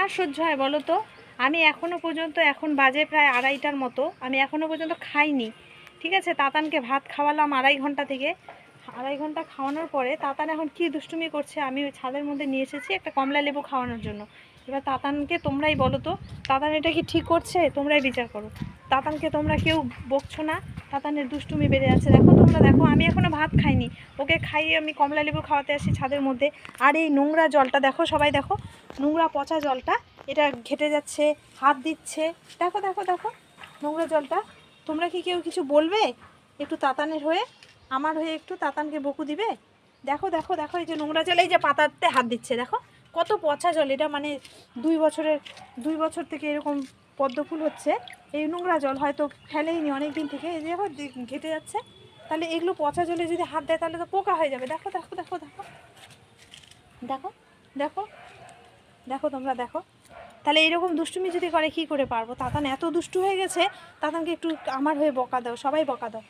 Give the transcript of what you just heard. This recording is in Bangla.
আর সহ্য হয় বলো তো? আমি এখনও পর্যন্ত, এখন বাজে প্রায় 2:30টার মতো, আমি এখনও পর্যন্ত খাইনি। ঠিক আছে, তাতানকে ভাত খাওয়ালাম 2.5 ঘন্টা থেকে। 2.5 ঘন্টা খাওয়ানোর পরে তাতান এখন কি দুষ্টুমি করছে, আমি ওই ছাদের মধ্যে নিয়ে এসেছি একটা কমলা লেবু খাওয়ানোর জন্য। এবার তাতানকে তোমরাই বলো তো, তাতান এটা কি ঠিক করছে? তোমরাই বিচার করো। তাতানকে তোমরা কেউ বকছো না? তাতানের দুষ্টুমি বেড়ে যাচ্ছে, দেখো তোমরা, দেখো আমি এখনও ভাত খাইনি, ওকে খাইয়ে আমি কমলা লেবু খাওয়াতে আসি ছাদের মধ্যে। আর এই নোংরা জলটা দেখো, সবাই দেখো, নোংরা পচা জলটা, এটা ঘেটে যাচ্ছে, হাত দিচ্ছে, দেখো দেখো দেখো নোংরা জলটা। তোমরা কি কেউ কিছু বলবে একটু তাতানের হয়ে, আমার হয়ে একটু তাতানকে বকু দিবে? দেখো দেখো দেখো, এই যে নোংরা জল, এই যে পাতাতে হাত দিচ্ছে, দেখো কত পচা জল এটা। মানে 2 বছর থেকে এরকম পদ্ম ফুল হচ্ছে, এই নোংরা জল হয়তো ফেলেইনি অনেক দিন থেকে, এই যে ঘেটে যাচ্ছে। তাহলে এগুলো পচা জলে যদি হাত দেয় তাহলে তো পোকা হয়ে যাবে। দেখো দেখো দেখো দেখো দেখো দেখো দেখো তোমরা দেখো। তাহলে এইরকম দুষ্টুমি যদি করে কি করে পারবো? তাতান এত দুষ্টু হয়ে গেছে, তাতানকে একটু আমার হয়ে বকা দাও, সবাই বকা দাও।